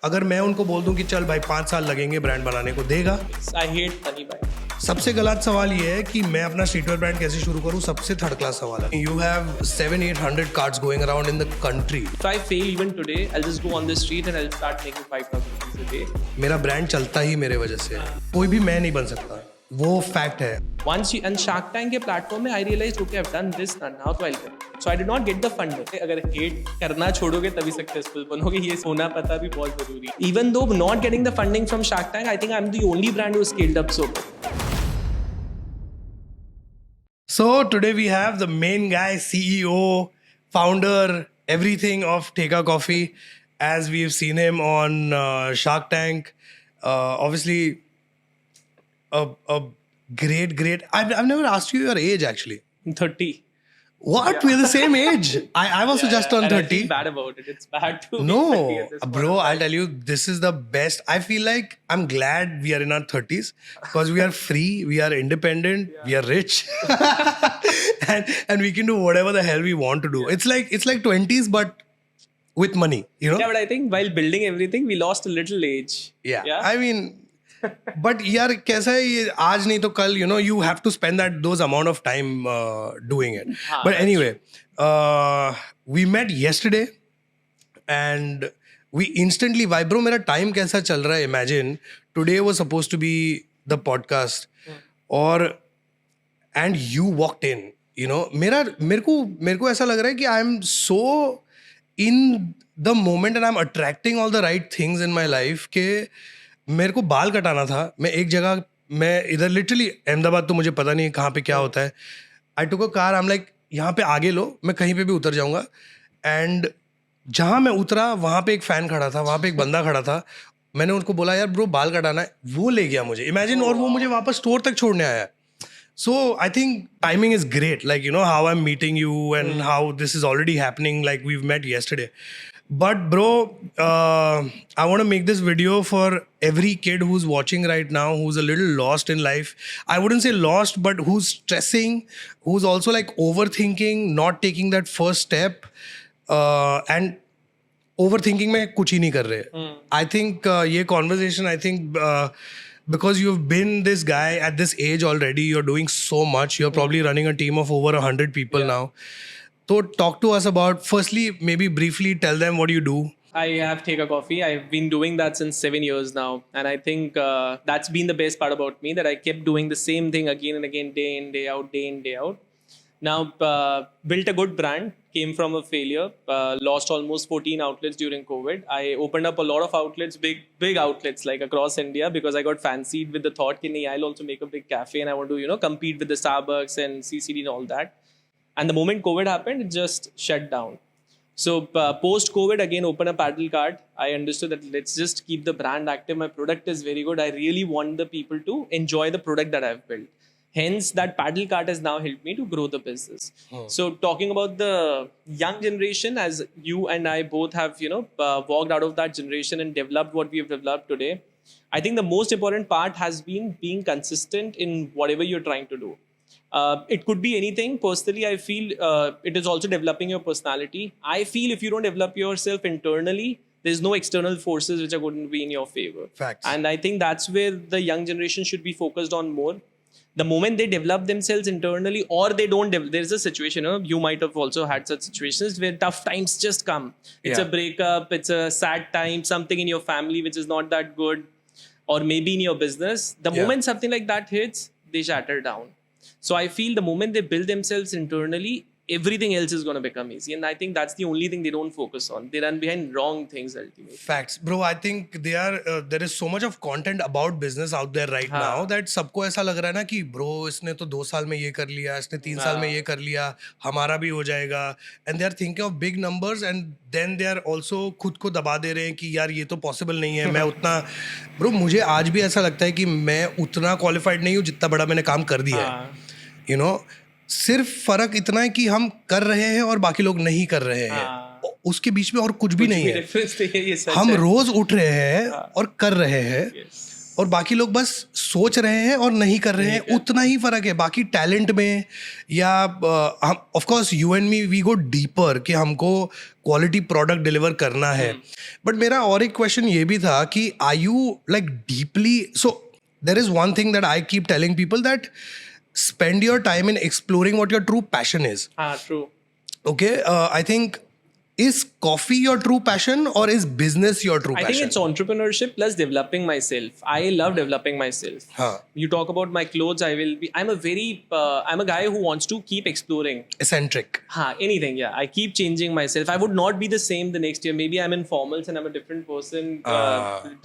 अगर मैं उनको बोल दूं कि चल भाई 5 साल लगेंगे ब्रांड बनाने को, देगा? I hate money buying. सबसे गलत सवाल ये है कि मैं अपना स्ट्रीटवेयर ब्रांड कैसे शुरू करूं, सबसे थर्ड क्लास सवाल है. You have 700-800 carts going around in the country. If I fail even today, I'll just go on the street and I'll start making 5,000 rupees a day. मेरा ब्रांड चलता ही मेरे वजह से है. कोई भी मैं नहीं बन सकता, वो फैक्ट है. Once you and Shark Tank के प्लेटफॉर्म में I realized okay I've done this now तो I'll do. So I did not get the funding. अगर hate करना छोड़ोगे तभी सक्सेसफुल बनोगे, ये होना पता भी बहुत जरूरी है. Even though not getting the funding from Shark Tank, I think I'm the only brand who scaled up so good. So today we have the main guy, CEO, founder, everything of Thekka Coffee, as we've seen him on Shark Tank. Obviously, a great. I've never asked you your age actually. 30. What? Yeah. We're the same age. I've also just turned 30. I feel bad about it. It's bad to No, be 30 at this point. bro, I'll tell you, this is the best. I feel like I'm glad we are in our 30s because we are free, we are independent, we are rich, and we can do whatever the hell we want to do. Yeah. It's like 20s, but with money, you know? Yeah, but I think while building everything, we lost a little age. Yeah. I mean, but यार कैसा है ये, आज नहीं तो कल, you know, you have to spend those amount of time doing it. But anyway, we met yesterday and we instantly vibe. Bro, मेरा time कैसा चल रहा है? Imagine today was supposed to be the podcast, और and you walked in. You know, मेरे को ऐसा लग रहा है कि I am so in the moment and I'm attracting all the right things in my life के मेरे को बाल कटाना था. मैं एक जगह, मैं इधर लिटरली अहमदाबाद, तो मुझे पता नहीं है कहाँ पे क्या होता है. I took a car, I am like यहाँ पे आगे लो, मैं कहीं पे भी उतर जाऊँगा. एंड जहाँ मैं उतरा वहाँ पे एक फ़ैन खड़ा था, वहाँ पे एक बंदा खड़ा था. मैंने उनको बोला यार ब्रो बाल कटाना है, वो ले गया मुझे, इमेजिन. और वो मुझे वापस स्टोर तक छोड़ने आया. So I think timing is great, like, you know, how I'm meeting you and how this is already happening, like we've met yesterday. But bro, I want to make this video for every kid who's watching right now, who's a little lost in life. I wouldn't say lost, but who's stressing, who's also like overthinking, not taking that first step, and overthinking में कुछ ही नहीं कर रहे. I think ये conversation, I think because you've been this guy at this age already, you're doing so much. You're probably running a team of over 100 people now. So talk to us about, firstly, maybe briefly tell them what you do. I have Thekka Coffee. I've been doing that since 7 years now. And I think that's been the best part about me, that I kept doing the same thing again and again, day in, day out, day in, day out. Now, built a good brand, came from a failure, lost almost 14 outlets during COVID. I opened up a lot of outlets, big outlets, like across India, because I got fancied with the thought that I'll also make a big cafe and I want to, you know, compete with the Starbucks and CCD and all that. And the moment COVID happened, it just shut down. So post-COVID, again, open a paddle cart. I understood that let's just keep the brand active. My product is very good. I really want the people to enjoy the product that I've built. Hence, that paddle cart has now helped me to grow the business. So talking about the young generation, as you and I both have, you know, walked out of that generation and developed what we have developed today, I think the most important part has been being consistent in whatever you're trying to do. It could be anything. Personally, I feel it is also developing your personality. I feel if you don't develop yourself internally, there's no external forces which are going to be in your favor. Facts. And I think that's where the young generation should be focused on more. The moment they develop themselves internally, or they don't there's a situation, you know, you might have also had such situations where tough times just come. It's a breakup, it's a sad time, something in your family which is not that good, or maybe in your business. The moment something like that hits, they shatter down. So I feel the moment they build themselves internally, everything else is going to become easy. And I think that's the only thing they don't focus on. They run behind wrong things ultimately. Facts. Bro, I think there is so much of content about business out there right now that सबको ऐसा लग रहा है ना कि bro इसने तो 2 साल में ये कर लिया, इसने 3 साल में ये कर लिया, हमारा भी हो जाएगा. And they are thinking of big numbers, and then they are also खुद को दबा दे रहे हैं कि यार ये तो possible नहीं है. मैं उतना, bro मुझे आज भी ऐसा लगता है कि मैं उतना qualified नहीं हूँ जितना बड़ा मैंने काम कर दिया है. You know, सिर्फ फर्क इतना है कि हम कर रहे हैं और बाकी लोग नहीं कर रहे हैं. उसके बीच में और कुछ भी नहीं है. हम रोज उठ रहे हैं और कर रहे हैं. और बाकी लोग बस सोच रहे हैं और नहीं कर रहे हैं, उतना ही फर्क है. बाकी टैलेंट में या हम of course you and me we go deeper कि हमको क्वालिटी प्रोडक्ट डिलीवर करना है. बट मेरा और एक क्वेश्चन ये भी था कि are you like deeply, so there is one thing that I keep telling people that spend your time in exploring what your true passion is. True. Okay, I think, is coffee your true passion or is business your true I passion? think it's entrepreneurship plus developing myself. I love developing myself. You talk about my clothes, I'm a guy who wants to keep exploring. Eccentric. Anything, yeah. I keep changing myself. I would not be the same the next year. Maybe I'm in formals and I'm a different person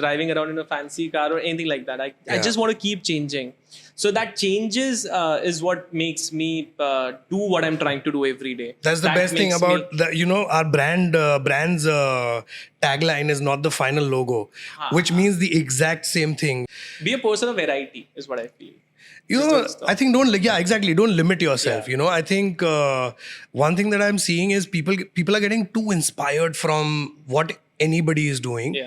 driving around in a fancy car or anything like that. I just want to keep changing. So that changes is what makes me do what I'm trying to do every day. That's the best thing about our brand's tagline is not the final logo, which means the exact same thing. Be a person of variety is what I feel. I think don't limit yourself. I think one thing that I'm seeing is people are getting too inspired from what anybody is doing.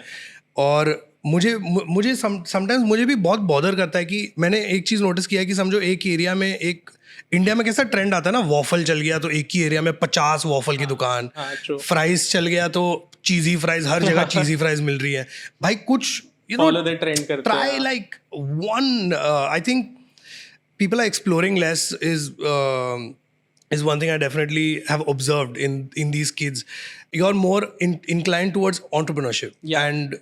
और मुझे sometimes मुझे भी बहुत bother करता है कि मैंने एक चीज़ नोटिस किया है कि समझो एक एरिया में, एक इंडिया में कैसा ट्रेंड आता है ना, वॉफल चल गया तो एक ही एरिया में 50 वॉफल की दुकान, फ्राइज चल गया तो चीज़ी फ्राइज, हर जगह चीज़ी फ्राइज मिल रही है. भाई कुछ try like one. I think people are exploring less is one thing I definitely have observed in these kids. You're more inclined towards entrepreneurship and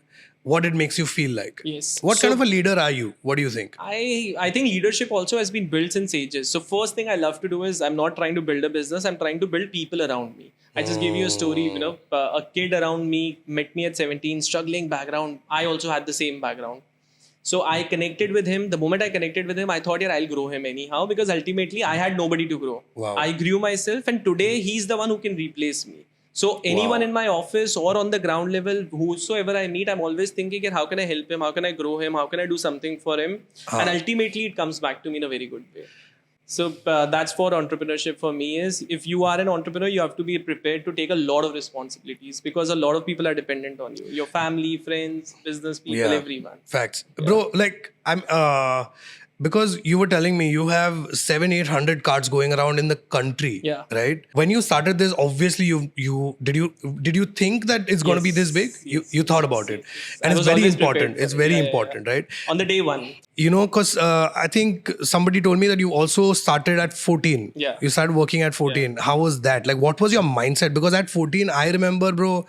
what it makes you feel like. Yes. What kind of a leader are you? What do you think? I think leadership also has been built since ages. So first thing I love to do is I'm not trying to build a business. I'm trying to build people around me. I just give you a story, a kid around me met me at 17, struggling background. I also had the same background. So I connected with him. The moment I connected with him, I thought, I'll grow him anyhow, because ultimately I had nobody to grow. Wow. I grew myself, and today he's the one who can replace me. So anyone in my office or on the ground level, whosoever I meet, I'm always thinking, how can I help him? How can I grow him? How can I do something for him? And ultimately it comes back to me in a very good way. So that's for entrepreneurship for me is, if you are an entrepreneur, you have to be prepared to take a lot of responsibilities, because a lot of people are dependent on you. Your family, friends, business people, everyone. Facts. Bro, like I'm because you were telling me you have 700-800 carts going around in the country, right? When you started this, obviously did you think that it's going to be this big? You thought about it. And it's very important. It's very important, right? On the day one. Because I think somebody told me that you also started at 14. Yeah. You started working at 14. How was that? Like, what was your mindset? Because at 14, I remember, bro,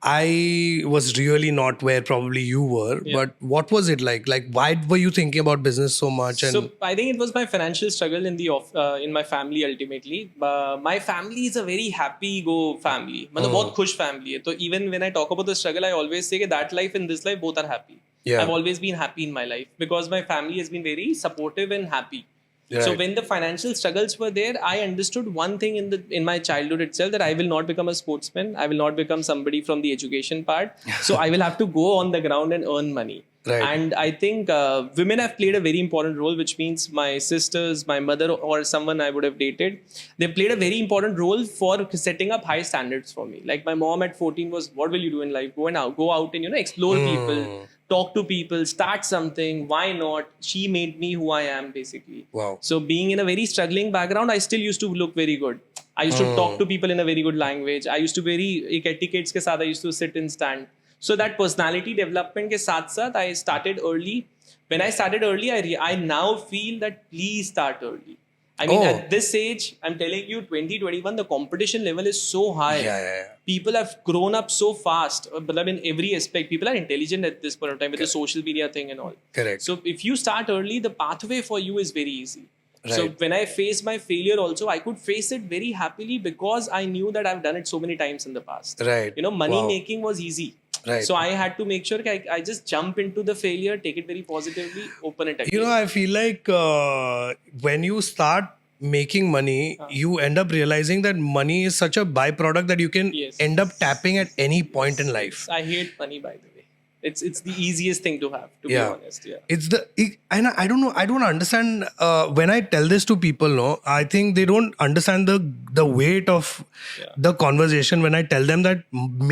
I was really not where probably you were, but what was it like? Like, why were you thinking about business so much? And so I think it was my financial struggle in my family ultimately. My family is a very happy go family. मतलब बहुत खुश family है. So even when I talk about the struggle, I always say that life and this life both are happy. I've always been happy in my life because my family has been very supportive and happy. Right. So when the financial struggles were there, I understood one thing in my childhood itself, that I will not become a sportsman. I will not become somebody from the education part. So I will have to go on the ground and earn money. Right. And I think women have played a very important role, which means my sisters, my mother, or someone I would have dated, they played a very important role for setting up high standards for me. Like my mom at 14 was, what will you do in life? Go out and explore people, talk to people, start something. Why not? She made me who I am, basically. Wow. So being in a very struggling background, I still used to look very good. I used to talk to people in a very good language. I used to etiquettes ke saath I used to sit and stand. So that personality development ke saath I started early. When I started early, I now feel that please start early. I mean, at this age, I'm telling you, 2021, the competition level is so high. Yeah. People have grown up so fast. But in every aspect, people are intelligent at this point of time with the social media thing and all. Correct. So if you start early, the pathway for you is very easy. Right. So when I faced my failure also, I could face it very happily because I knew that I've done it so many times in the past. Right. Money making was easy. Right. So I had to make sure I just jump into the failure, take it very positively, open it again. I feel like when you start making money, you end up realizing that money is such a byproduct that you can end up tapping at any point in life. I hate money, by the way. It's the easiest thing to have, to be honest. Yeah. It's and I don't know. I don't understand when I tell this to people. No, I think they don't understand the weight of the conversation when I tell them that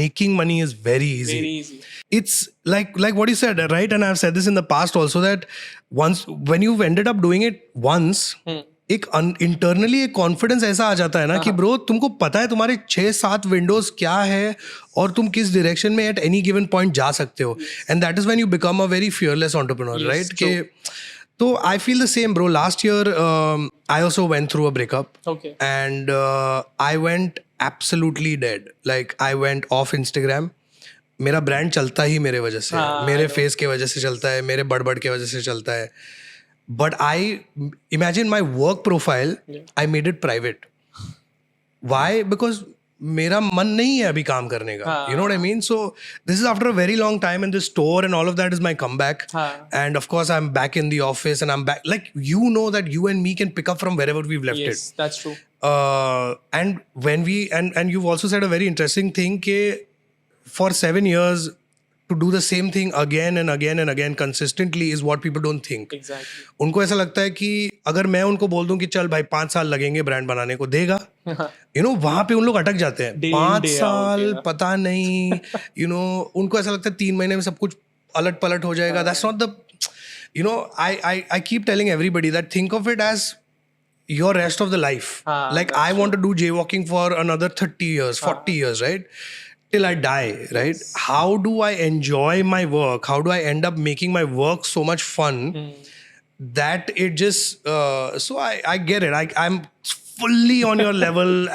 making money is very easy. Very easy. It's like what you said, right? And I've said this in the past also, that once when you've ended up doing it once, एक internally एक confidence ऐसा आ जाता है ना कि bro तुमको पता है तुम्हारे 6-7 विंडोज क्या है और तुम किस डायरेक्शन में एट एनी गिवन पॉइंट जा सकते हो, and that is when you become a very fearless entrepreneur, right? के तो I feel the same bro. Last year I also went through a breakup, and I went absolutely dead. Like I went of Instagram. मेरा brand चलता ही मेरे वजह से, मेरे face के वजह से चलता है, मेरे बड़बड़ के वजह से चलता है. But I imagine my work profile, I made it private. Why? Because मेरा मन नहीं है अभी काम करने का. You know what I mean? So this is after a very long time in this store, and all of that is my comeback. And of course I'm back in the office, and I'm back. Like, you know that you and me can pick up from wherever we've left it. Yes, that's true. And when we and you've also said a very interesting thing कि for 7 years to do the same thing again and again and again consistently is what people don't think. Exactly. उनको ऐसा लगता है कि अगर मैं उनको बोल दूं कि चल भाई 5 साल लगेंगे ब्रांड बनाने को, देगा? You know, वहां पे उन लोग अटक जाते हैं. 5 साल पता नहीं, you know, उनको ऐसा लगता है 3 महीने में सब कुछ अलट पलट हो जाएगा. That's not the, you know, I keep telling everybody that think of it as your rest of the life. Like I want to do jaywalking for another 30 years, 40 years, right? Till I die, right? Yes. How do I enjoy my work? How do I end up making my work so much fun that it just... so I get it. I'm fully on your level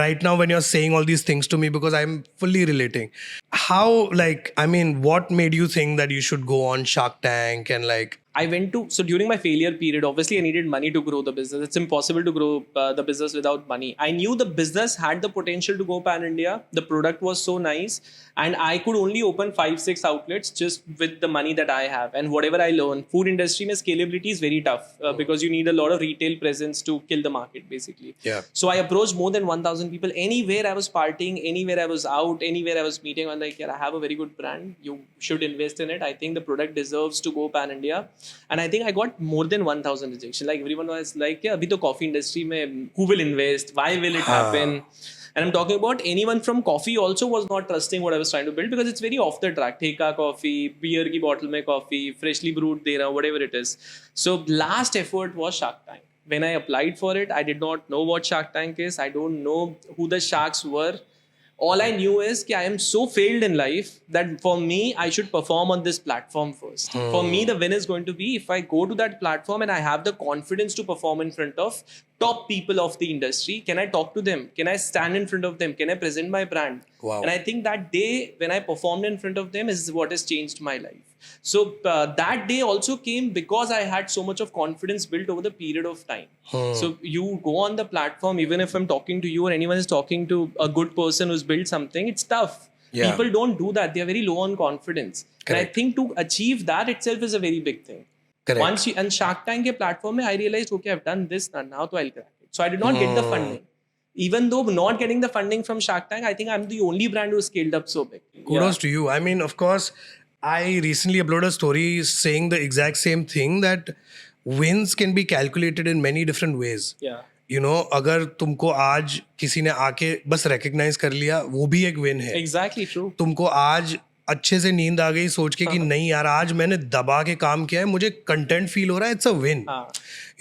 right now when you're saying all these things to me, because I'm fully relating. How, like, I mean, what made you think that you should go on Shark Tank and like... So during my failure period, obviously I needed money to grow the business. It's impossible to grow the business without money. I knew the business had the potential to go pan-India. The product was so nice, and I could only open 5-6 outlets just with the money that I have and whatever I learned. Food industry mein scalability is very tough because you need a lot of retail presence to kill the market, basically. Yeah. So I approached more than 1,000 people. Anywhere I was partying, anywhere I was out, anywhere I was meeting, I'm like, yeah, I have a very good brand. You should invest in it. I think the product deserves to go pan-India. And I think I got more than 1,000 rejections. Like everyone was like, yeah, abhi to coffee industry mein, who will invest? Why will it happen? And I'm talking about anyone from coffee also was not trusting what I was trying to build, because it's very off the track. Thekka Coffee, beer ki bottle mein coffee, freshly brewed de raha, whatever it is. So last effort was Shark Tank. When I applied for it, I did not know what Shark Tank is. I don't know who the sharks were. All I knew is that I am so failed in life that for me, I should perform on this platform first. For me, the win is going to be if I go to that platform and I have the confidence to perform in front of top people of the industry. Can I talk to them? Can I stand in front of them? Can I present my brand? Wow. And I think that day when I performed in front of them is what has changed my life. So that day also came because I had so much of confidence built over the period of time. So you go on the platform, even if I'm talking to you or anyone is talking to a good person who's built something, it's tough. Yeah. People don't do that. They're very low on confidence. Correct. And I think to achieve that itself is a very big thing. Correct. Once and Shark Tank ke platform mein, I realized, okay, I've done this now, so I'll crack it. So I did not get the funding. Even though not getting the funding from Shark Tank, I think I'm the only brand who scaled up so big. Kudos to you. I mean, of course, I recently uploaded a story saying the exact same thing, that wins can be calculated in many different ways. Yeah. You know, अगर तुमको आज किसी ने आके बस recognize कर लिया, वो भी एक win है. Exactly true. तुमको आज अच्छे से नींद आ गई सोच के कि नहीं यार आज मैंने दबा के काम किया है, मुझे कंटेंट फील हो रहा है, it's a win.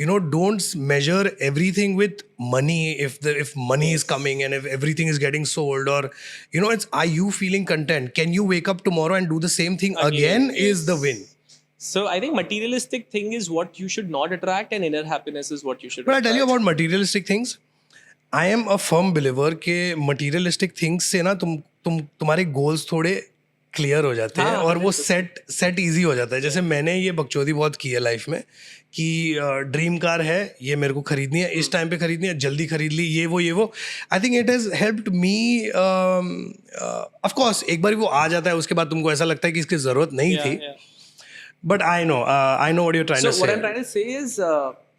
You know, don't measure everything with money. If money is coming and if everything is getting sold, or you know, it's, are you feeling content? Can you wake up tomorrow and do the same thing again? Yes. Is the win. So I think materialistic thing is what you should not attract, and inner happiness is what you should. But attract. I tell you about materialistic things. I am a firm believer कि materialistic things से ना तुम्हारे goals थोड़े clear हो जाते हैं और वो सेट इजी हो जाता है. जैसे मैंने ये बकचोदी बहुत की है लाइफ में कि ड्रीम कार है, ये मेरे को खरीदनी है, इस टाइम पे खरीदनी है, जल्दी खरीद ली, ये वो. I think it has helped me. Of course एक बार वो आ जाता है, उसके बाद तुमको ऐसा लगता है कि इसकी जरूरत नहीं थी. But I know what you are trying to say. So what I'm trying to say is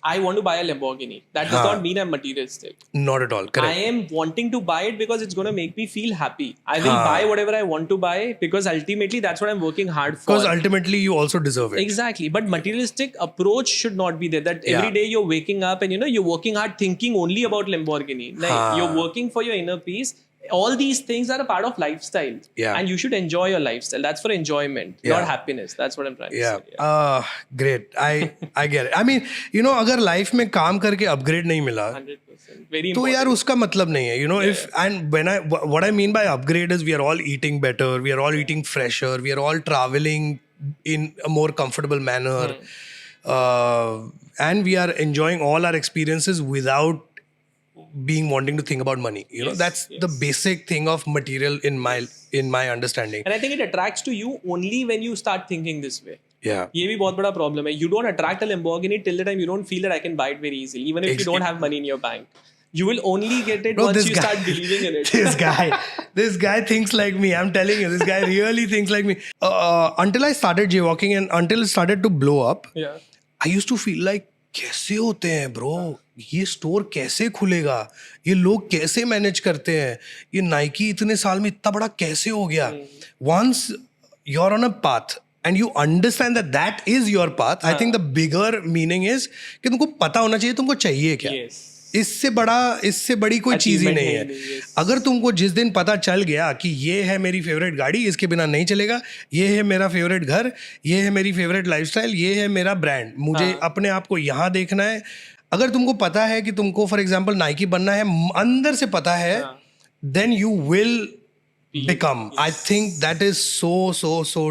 I want to buy a Lamborghini. That does not mean I'm materialistic. Not at all. I Correct. am wanting to buy it because it's going to make me feel happy. I will buy whatever I want to buy because ultimately that's what I'm working hard for. Because ultimately you also deserve it. Exactly. But materialistic approach should not be there. That every day you're waking up and you're working hard thinking only about Lamborghini. Like you're working for your inner peace. All these things are a part of lifestyle. Yeah. And you should enjoy your lifestyle. That's for enjoyment, not happiness. That's what I'm trying to say. Yeah. Great. I get it. I mean, अगर life में काम करके upgrade नहीं मिला 100%. Very तो important. यार उसका मतलब नहीं है. If and what I mean by upgrade is we are all eating better, we are all eating fresher, we are all traveling in a more comfortable manner, and we are enjoying all our experiences without being wanting to think about money. That's the basic thing of material in my understanding. And I think it attracts to you only when you start thinking this way. Yeah. ये भी बहुत बड़ा problem है. You don't attract a Lamborghini till the time you don't feel that I can buy it very easily, even if you don't have money in your bank. You will only get it once you start believing in it. This guy thinks like me. I'm telling you, this guy really thinks like me. Until I started jaywalking and until it started to blow up, I used to feel like, कैसे होते हैं bro, ये store कैसे खुलेगा, ये लोग कैसे manage करते हैं, ये नाइकी इतने साल में इतना बड़ा कैसे हो गया. Once you're on a path and you understand that is your path, I think the bigger meaning is कि तुमको पता होना चाहिए तुमको चाहिए क्या. इससे बड़ी कोई चीज ही नहीं है. अगर तुमको जिस दिन पता चल गया कि ये है मेरी फेवरेट गाड़ी, इसके बिना नहीं चलेगा, ये है मेरा फेवरेट घर, ये है मेरी फेवरेट लाइफस्टाइल, ये है मेरा ब्रांड, मुझे अपने आप को यहाँ देखना है. अगर तुमको पता है कि तुमको फॉर एग्जाम्पल नाइकी बनना है, अंदर से पता है, then you will become. I think that is so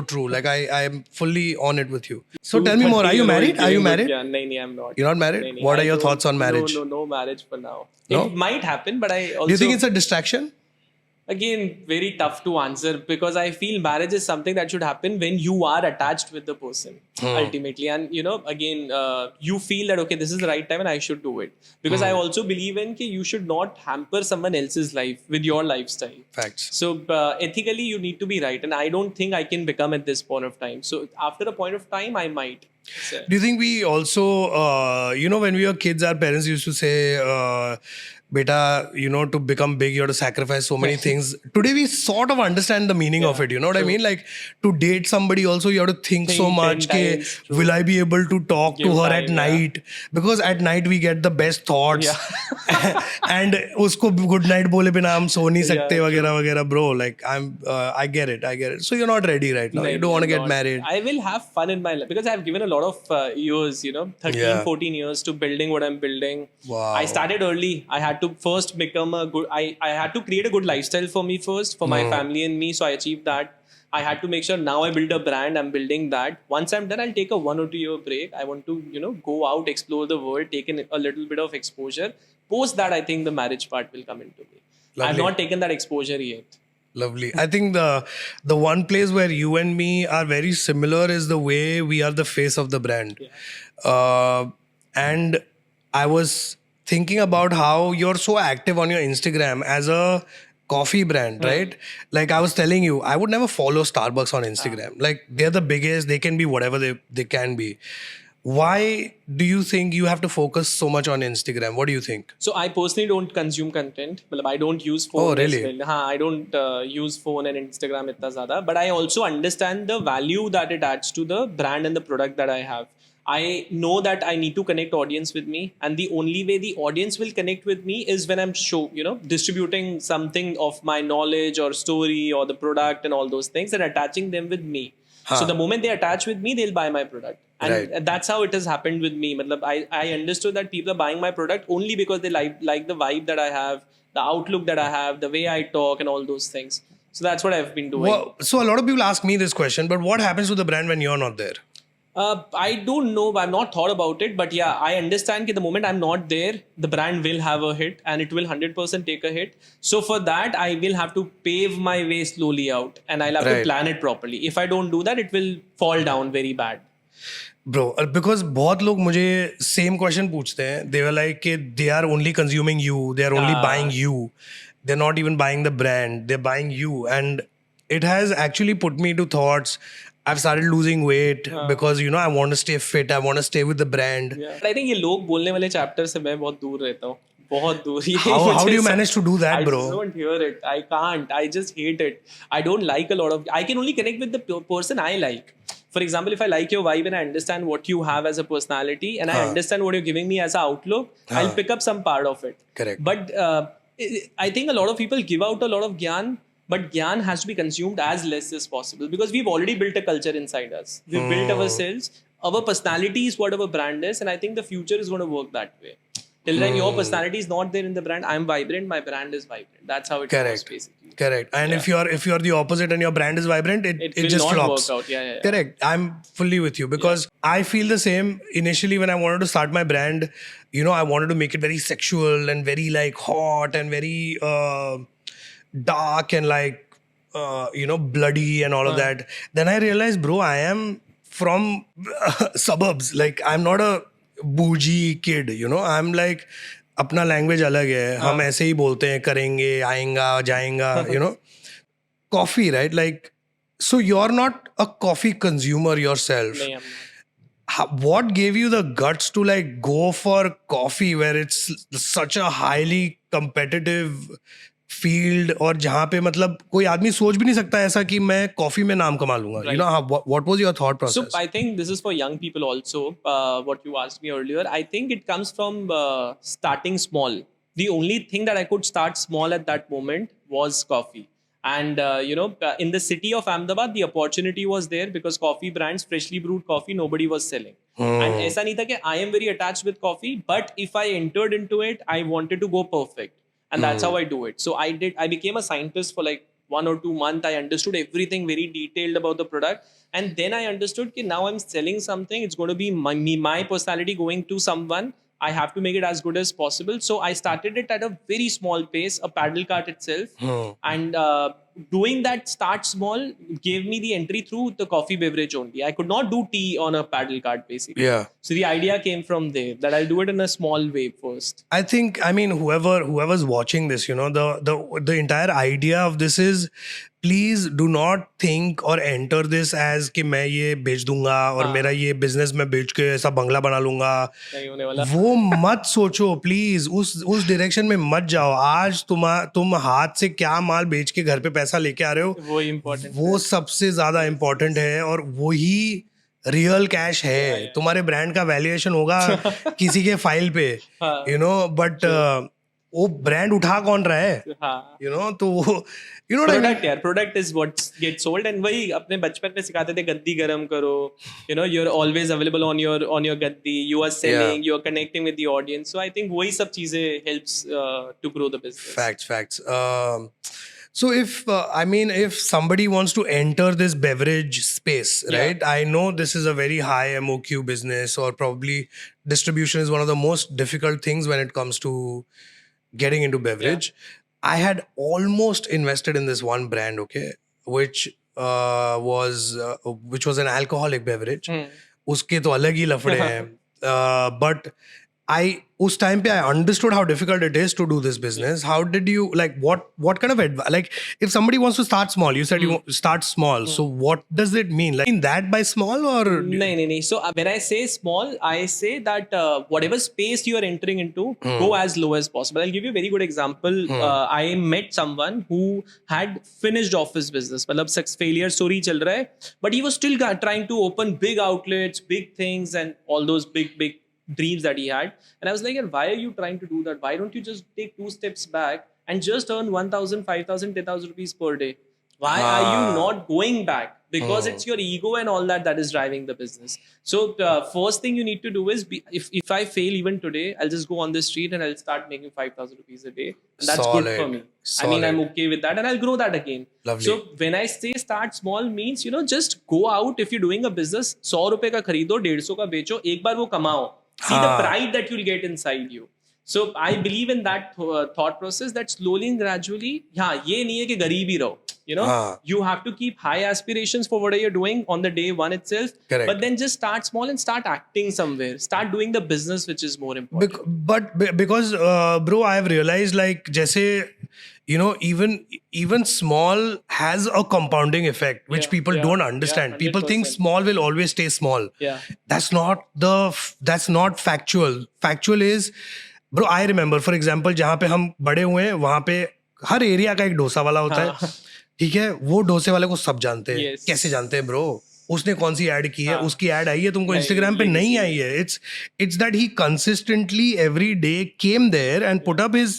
true. Like I am fully on it with you. So tell me more. Are you married? Yeah, no, I'm not. You're not married? What are your thoughts on marriage? No marriage for now. No? It might happen, but I also... Do you think it's a distraction? Again, very tough to answer because I feel marriage is something that should happen when you are attached with the person ultimately. And again, you feel that, okay, this is the right time and I should do it. Because I also believe in that you should not hamper someone else's life with your lifestyle. Facts. So ethically, you need to be right. And I don't think I can become at this point of time. So after a point of time, I might. So. Do you think we also, when we were kids, our parents used to say, beta, to become big, you have to sacrifice so many things. Today, we sort of understand the meaning of it. You know what I mean? Like, to date somebody also, you have to think so much. Will I be able to talk to her at night? Because at night, we get the best thoughts. And usko good night bole bina hum so nahi sakte, वगैरह. Bro, like, I get it. So, you're not ready right now. You don't want to get married. I will have fun in my life because I've given a lot of years, 13, 14 years to building what I'm building. Wow. I started early. I had to first become I had to create a good lifestyle for me first, for my family and me. So I achieved that. I had to make sure now I build a brand. I'm building that. Once I'm done, I'll take a 1 or 2 year break. I want to, go out, explore the world, take in a little bit of exposure. Post that, I think the marriage part will come into me. I've not taken that exposure yet. Lovely. I think the one place where you and me are very similar is the way we are the face of the brand. And I was thinking about how you're so active on your Instagram as a coffee brand, right? Like I was telling you, I would never follow Starbucks on Instagram. Like they're the biggest, they can be whatever they can be. Why do you think you have to focus so much on Instagram? What do you think? So I personally don't consume content. I don't use phone. Oh, really? I don't use phone and Instagram itna zyada. But I also understand the value that it adds to the brand and the product that I have. I know that I need to connect audience with me, and the only way the audience will connect with me is when I'm distributing something of my knowledge or story or the product and all those things and attaching them with me. So the moment they attach with me, they'll buy my product. And that's how it has happened with me. I understood that people are buying my product only because they like the vibe that I have, the outlook that I have, the way I talk and all those things. So that's what I've been doing. Well, so a lot of people ask me this question, but what happens to the brand when you're not there? I don't know. I've not thought about it. But yeah, I understand that the moment I'm not there, the brand will have a hit and it will 100% take a hit. So for that, I will have to pave my way slowly out and I'll have to plan it properly. If I don't do that, it will fall down very bad. Bro, because बहुत लोग मुझे same question पूछते हैं. They were like, they are only consuming you. They are only buying you. They're not even buying the brand. They're buying you. And it has actually put me to thoughts. I've started losing weight because I want to stay fit. I want to stay with the brand. Yeah. I think ये लोग बोलने वाले chapter से मैं बहुत दूर रहता हूँ. बहुत दूर. How do you manage to do that, bro? I just don't hear it. I can't. I just hate it. I don't like a lot of. I can only connect with the person I like. For example, if I like your vibe and I understand what you have as a personality and I understand what you're giving me as an outlook, I'll pick up some part of it. Correct. But I think a lot of people give out a lot of gyan, but gyan has to be consumed as less as possible because we've already built a culture inside us. We've built ourselves. Our personality is what our brand is, and I think the future is going to work that way. Till then, your personality is not there in the brand. I'm vibrant. My brand is vibrant. That's how it works, basically. Correct. And if you're the opposite and your brand is vibrant, it just not flops. Work out. Yeah. Correct. I'm fully with you because I feel the same. Initially, when I wanted to start my brand, I wanted to make it very sexual and very like hot and very dark and like bloody and all of that. Then I realized, bro, I am from suburbs. Like I'm not a bougie kid, I'm like अपना language अलग है, हम ऐसे ही बोलते हैं, करेंगे, आएंगा, जाएंगा, coffee, right? Like, so you're not a coffee consumer yourself. No, I'm not. What gave you the guts to like go for coffee where it's such a highly competitive field और जहाँ पे मतलब कोई आदमी सोच भी नहीं सकता ऐसा कि मैं कॉफी में नाम कमा लूंगा. Right. What was your thought process? So I think this is for young people also. What you asked me earlier, I think it comes from starting small. The only thing that I could start small at that moment was coffee. And in the city of Ahmedabad, the opportunity was there because coffee brands, freshly brewed coffee, nobody was selling. And ऐसा नहीं था कि I am very attached with coffee, but if I entered into it, I wanted to go perfect. And that's how I do it. So I became a scientist for like 1 or 2 months. I understood everything very detailed about the product. And then I understood that now I'm selling something. It's going to be my personality going to someone. I have to make it as good as possible. So I started it at a very small pace, a paddle cart itself. And doing that start small gave me the entry through the coffee beverage only. I could not do tea on a paddle cart basically. Yeah. So the idea came from there that I'll do it in a small way first. I think, whoever's watching this, the entire idea of this is, please do not think or enter this as कि मैं ये बेच दूंगा और मेरा ये business में बेच के ऐसा बंगला बना लूंगा. नहीं होने वाला. वो मत सोचो प्लीज, उस डायरेक्शन में मत जाओ. आज तुम हाथ से क्या माल बेच के घर पे पैसा लेके आ रहे हो, वो इम्पोर्टेंट, वो सबसे ज्यादा इम्पोर्टेंट है और वही रियल कैश है. तुम्हारे ब्रांड का वैल्यूएशन होगा किसी के फाइल पे, बट वो ब्रांड उठा कौन रहा है, तो वो प्रोडक्ट यार, product is what get sold. And वही अपने बचपन में सिखाते थे, गद्दी गरम करो, you are always available on your gaddi, you are selling, you are connecting with the audience. So I think वही सब चीजें helps to grow the business. Facts. So if somebody wants to enter this beverage space, right? I know this is a very high MOQ business, or probably distribution is one of the most difficult things when it comes to getting into beverage. I had almost invested in this one brand, which was an alcoholic beverage. उसके तो अलग ही लफड़े हैं. But उस time पे I understood how difficult it is to do this business. How did you, like, what kind of advice, like, if somebody wants to start small, you said you start small, so what does it mean? Like, in that by small or? No. So when I say small, I say that whatever space you are entering into, go as low as possible. I'll give you a very good example. I met someone who had finished off his business. मतलब failure story चल रहा है, but he was still trying to open big outlets, big things, and all those big dreams that he had. And I was like, why are you trying to do that? Why don't you just take 2 steps back and just earn 1,000, 5,000, 10,000 rupees per day? Why are you not going back? Because it's your ego and all that is driving the business. So first thing you need to do is, if I fail even today, I'll just go on the street and I'll start making 5,000 rupees a day. And that's Solid. good for me. I mean, I'm okay with that, and I'll grow that again. Lovely. So when I say start small means, just go out. If you're doing a business, 100 रुपए का खरीदो, 150 का बेचो, एक बार वो कमाओ. See the pride that you'll get inside you. So I believe in that thought process, that slowly and gradually, ये नहीं है कि गरीब ही रहो. You have to keep high aspirations for whatever you're doing on the day one itself. Correct. But then just start small and start acting somewhere. Start doing the business, which is more important. But because bro, I have realized, like, जैसे you know, even small has a compounding effect, which people don't understand. People think 100%. small will always stay small. Yeah. That's not factual. Factual is, bro, I remember, for example, जहाँ पे हम बड़े हुए हैं, वहाँ पे हर area का एक डोसा वाला होता है. ठीक है, वो डोसे वाले को सब जानते हैं. Yes. कैसे जानते हैं ब्रो? उसने कौन सी ऐड की है, उसकी ऐड आई है, तुमको नहीं, इंस्टाग्राम पे नहीं आई है. It's that he consistently every day came there and put up his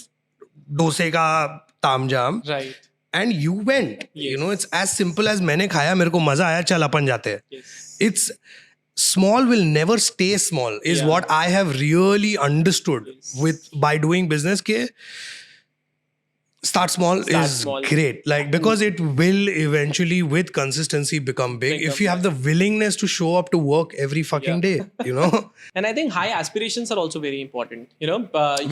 डोसे का तामझाम. Right. And you went. You know, it's as simple as मैंने खाया, मेरे को मजा आया, चल अपन जाते हैं. Yes. It's small will never stay small is what I have really understood by doing business. Ke start small is great, like, because it will eventually with consistency become big if you have the willingness to show up to work every fucking day, you know. And I think high aspirations are also very important. You know,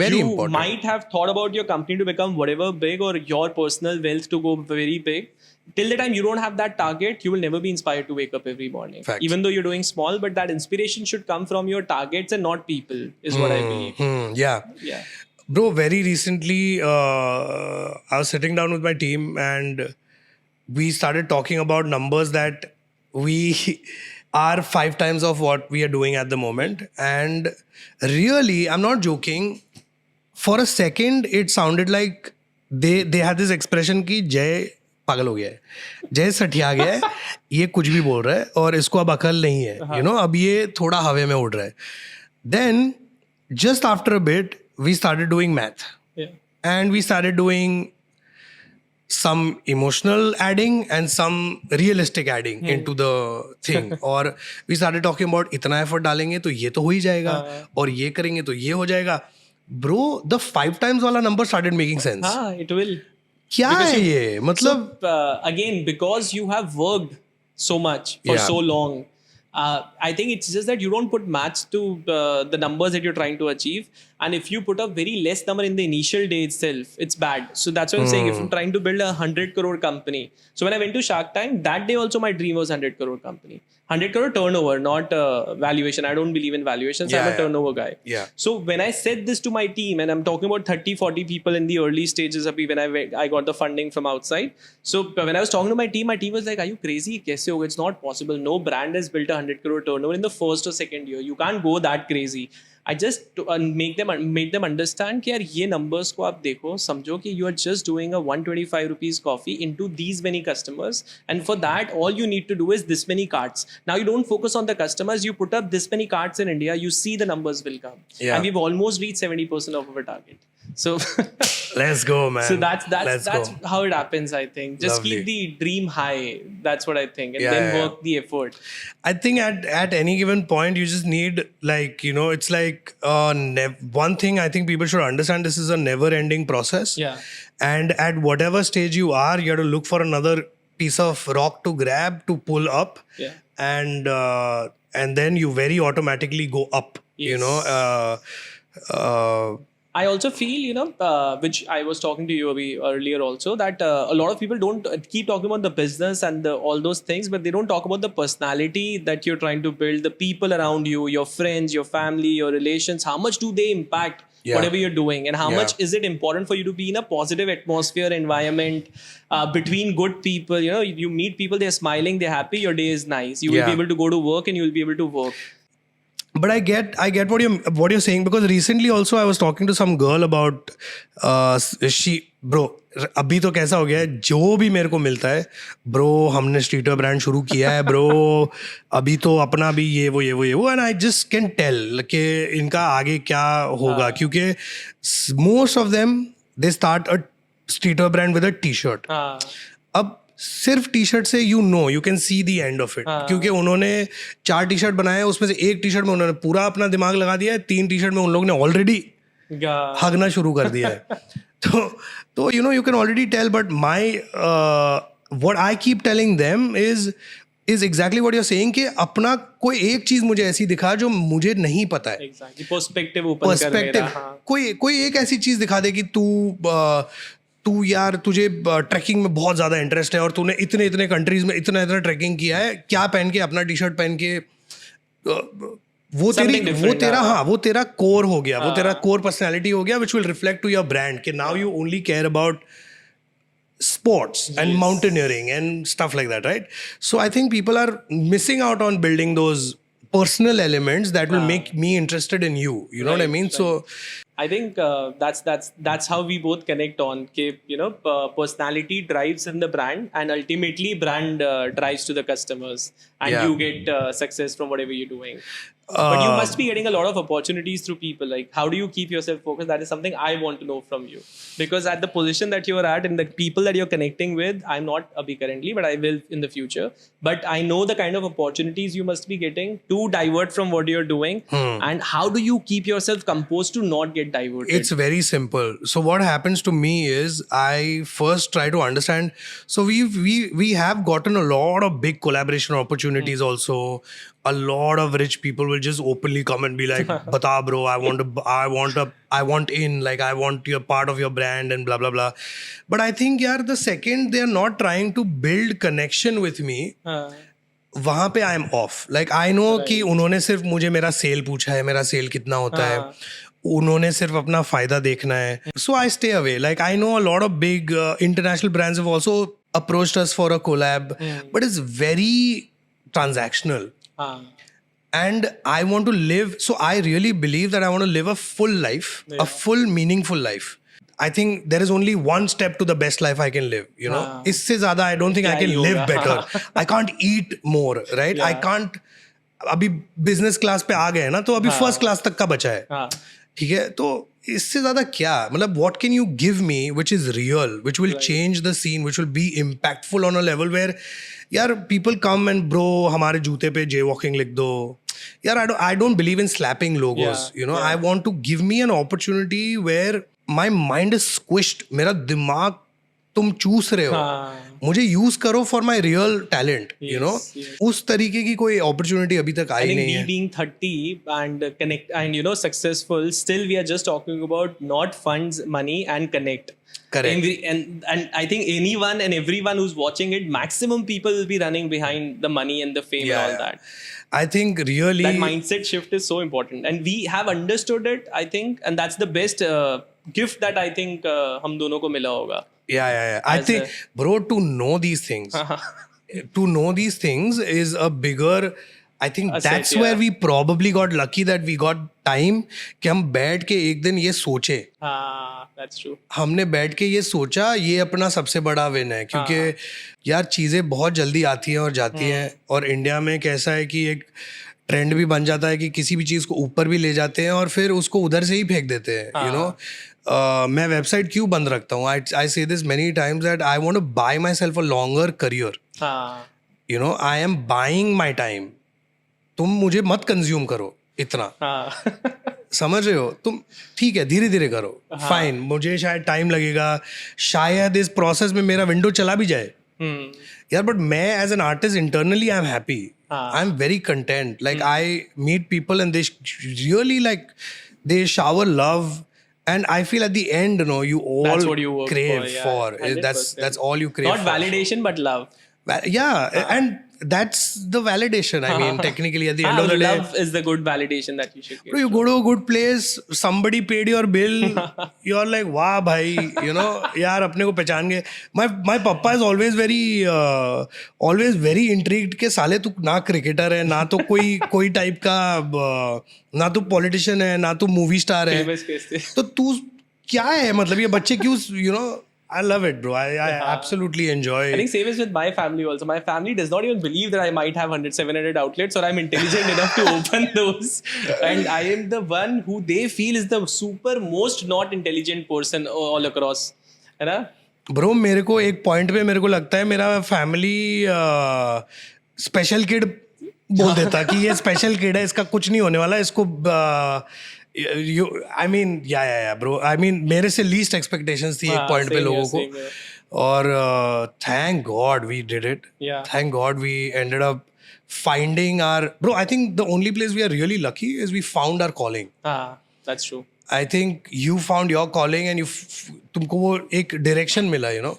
Very you important. might have thought about your company to become whatever big, or your personal wealth to go very big. Till the time you don't have that target, you will never be inspired to wake up every morning. Facts. Even though you're doing small, but that inspiration should come from your targets and not people, is what I believe. Yeah. Yeah. Bro, very recently, I was sitting down with my team and we started talking about numbers that we are 5 times of what we are doing at the moment. And really, I'm not joking. For a second, it sounded like they had this expression कि जय पागल हो गया है, जय सठिया गया है, ये कुछ भी बोल रहा है और इसको अब अकल नहीं है. You know, अब ये थोड़ा हवे में उड़ रहा है. Then, just after a bit, we started doing math. Yeah. And we started doing some emotional adding and some realistic adding into the thing. और we started talking about इतना effort डालेंगे तो ये तो हो ही जाएगा, और ये करेंगे तो ये हो जाएगा. Bro, the 5 times वाला number started making sense. हाँ, it will. क्या है ये? मतलब So, again, because you have worked so much for so long, I think it's just that you don't put maths to the numbers that you're trying to achieve. And if you put a very less number in the initial day itself, it's bad. So that's what I'm saying. If I'm trying to build a 100 crore company. So when I went to Shark Tank, that day also my dream was 100 crore company. 100 crore turnover, not valuation. I don't believe in valuations. I'm a turnover guy. Yeah. So when I said this to my team, and I'm talking about 30, 40 people in the early stages when I got the funding from outside. So when I was talking to my team was like, are you crazy? Kaise hoga? It's not possible. No brand has built a 100 crore turnover in the first or second year. You can't go that crazy. I just made them understand कि यार ये numbers को आप देखो, समझो कि you are just doing a 125 rupees coffee into these many customers, and for that all you need to do is this many carts. Now you don't focus on the customers, you put up this many carts in India, you see the numbers will come. Yeah. And we've almost reached 70% of our target. So let's go, man. So that's how it happens, I think. Just Lovely. keep the dream high. That's what I think. And then work the effort. I think at any given point, you just need, like, you know, it's like one thing I think people should understand, this is a never-ending process. Yeah. And at whatever stage you are, you have to look for another piece of rock to grab, to pull up. Yeah. And then you very automatically go up, Yes. you know. I also feel, you know, which I was talking to you earlier also, that a lot of people don't keep talking about the business and all those things, but they don't talk about the personality that you're trying to build, the people around you, your friends, your family, your relations. How much do they impact whatever you're doing? And how much is it important for you to be in a positive atmosphere, environment, between good people? You know, you meet people, they're smiling, they're happy, your day is nice. You will be able to go to work and you will be able to work. But I get what you're saying, because recently also I was talking to some girl about bro, अभी तो कैसा हो गया है, जो भी मेरे को मिलता है, bro, हमने स्ट्रीटर ब्रांड शुरू किया है, bro, अभी तो अपना भी ये वो, and I just can tell कि इनका आगे क्या होगा, क्योंकि most of them they start a streeter brand with a t-shirt. अब सिर्फ टी शर्ट से you can see the end of it. क्योंकि उन्होंने 4 टी शर्ट बनाए, उसमें से एक टी शर्ट में उन्होंने पूरा अपना दिमाग लगा दिया है, 3 टी शर्ट में उन लोगों ने ऑलरेडी हगना शुरू कर दिया है. तो you know, you can already tell, but what I keep telling them is exactly what you're saying, कि अपना कोई एक चीज मुझे ऐसी दिखा जो मुझे नहीं पता है. Exactly. Perspective. कोई एक ऐसी चीज दिखा दे कि तू यार, तुझे ट्रैकिंग में बहुत ज़्यादा इंटरेस्ट है और तूने इतने कंट्रीज में इतना ट्रैकिंग किया है, क्या पहन के, अपना टी शर्ट पहन के वो Something तेरी वो different, तेरा हाँ. हाँ वो तेरा कोर हो गया, वो तेरा कोर पर्सनैलिटी हो गया, which will reflect to your brand कि now you only care about sports and Yes. mountaineering and stuff like that, right? So I think people are missing out on building those personal elements that will make me interested in you. You know what I Right, mean? right. So I think that's how we both connect on. Personality drives in the brand, and ultimately brand drives to the customers, and Yeah. you get success from whatever you're doing. But you must be getting a lot of opportunities through people. Like, how do you keep yourself focused? That is something I want to know from you. Because at the position that you are at and the people that you're connecting with, I'm not Abhi currently, but I will in the future. But I know the kind of opportunities you must be getting to divert from what you're doing. And how do you keep yourself composed to not get diverted? it's very simple. So what happens to me is I first try to understand. So we have gotten a lot of big collaboration opportunities also. A lot of rich people will just openly come and be like, "Bata bro, I want in, like I want your part of your brand and blah blah blah." But I think yaar, the second they are not trying to build connection with me, वहां पे I am of. Like I no कि उन्होंने सिर्फ मुझे मेरा cell पूछा है, मेरा सेल कितना होता है, उन्होंने सिर्फ अपना फायदा देखना है. So I stay away. Like I know a lot of big international brands have also approached us for a collab, but it's very transactional. And I want to live, so I really believe that I want to live a full life, a full meaningful life. I think there is only one step to the best life I can live, you know. इससे ज़्यादा I don't think I can live better. I can't eat more, right? I can't. अभी business class पे आ गए हैं ना, तो अभी first class तक का बचा है. ठीक है, तो इससे ज़्यादा क्या, मतलब what can you give me which is real, which will change the scene, which will be impactful on a level where यार people come and bro हमारे जूते पे jaywalking लिख दो. यार I don't believe in slapping logos, you know. I want to give me an opportunity where my mind is squished. मेरा दिमाग तुम चूस रहे हो, मुझे यूज करो for my real talent, you know. उस तरीके की कोई अपॉर्चुनिटी अभी तक आई नहीं है. Being 30 and connect and successful, still we are just talking about not funds, money, and connect. Correct. And I think anyone and everyone who's watching it, maximum people will be running behind the money and the fame and all that. I think really that mindset shift is so important, and we have understood it, I think, and that's the best gift that I think हम दोनों को मिला होगा. Yeah. I think, bro, to know these things is a bigger. I think that's where we probably got lucky that we got time कि हम बैठ के एक दिन ये सोचे. That's true. हमने बैठ के ये सोचा, ये अपना सबसे बड़ा विन है, क्योंकि यार चीज़ें बहुत जल्दी आती हैं और जाती हैं, और इंडिया में कैसा है कि एक ट्रेंड भी बन जाता है कि किसी भी चीज़ को ऊपर भी ले जाते हैं और फिर उसको उधर से ही फेंक देते हैं, यू नो. मैं वेबसाइट क्यों बंद रखता हूँ? I say this many times that I want to buy myself a longer career, you know. I am buying my time. तुम मुझे मत कंज्यूम करो इतना. समझ रहे हो तुम? ठीक है, धीरे धीरे करो, फाइन. मुझे शायद टाइम लगेगा, शायद इस प्रोसेस में मेरा विंडो चला भी जाए यार, बट मैं as an artist internally I am happy. I am very content. Like I meet people and they really like they shower love, and I feel at the end, you all that's what you work crave for. 100%. That's all you crave not for. validation but love. And that's the validation. I mean, technically, at the end of the day, love is the good validation that you should get. Bro, you go to a good place, somebody paid your bill, you're like, wow, bhai, yaar, apne ko pehchan gaye. My papa is always very intrigued ke साले तू ना cricketer है, ना तो कोई type का, ना तो politician है, ना तो movie star है, तो तू क्या है, मतलब ये बच्चे क्यों, I love it, bro. I absolutely enjoy. I think same is with my family also. My family does not even believe that I might have 100, 700 outlets, or I'm intelligent enough to open those. And I am the one who they feel is the super most not intelligent person all across. है ना? Bro, मेरे को एक point पे मेरे को लगता है मेरा family special kid बोल देता कि ये special kid है, इसका कुछ नहीं होने वाला, इसको I mean, yeah, bro. I mean, मेरे से least expectations थी एक point पे लोगों को, और thank God we did it. Yeah. Thank God we ended up finding our. Bro, I think the only place we are really lucky is we found our calling. That's true. I think you found your calling and तुमको वो एक direction मिला,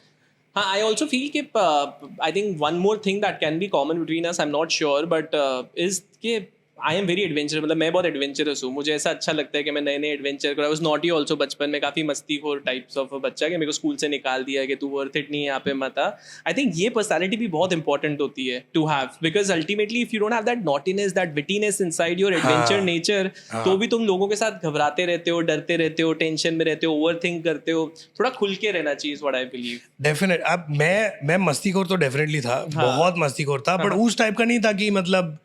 I also feel that I think one more thing that can be common between us, I'm not sure, but is that I am very adventurous, मतलब मैं बहुत adventurous हूँ. मुझे ऐसा अच्छा लगता है कि मैं नए नए एडवेंचर करूँ. आई वाज नॉटी ऑल्सो बचपन में, काफ़ी मस्तीखोर टाइप्स ऑफ बच्चा कि मेरे को स्कूल से निकाल दिया कि तू वर्थ इट नहीं है, यहाँ पे मत आ. आई थिंक ये पर्सनैलिटी भी बहुत इंपॉर्टेंट होती है to have, because ultimately if you don't have that naughtiness, that wittiness inside your adventure nature, तो भी तुम लोगों के साथ घबराते रहते हो, डरते रहते हो, टेंशन में रहते हो, ओवर थिंक करते हो. थोड़ा खुल के रहना चाहिए, व्हाट आई बिलीव. डेफिनेट. अब मैं मस्तीखोर तो डेफिनेटली था, बहुत मस्तीखोर था, बट उस टाइप का नहीं था कि मतलब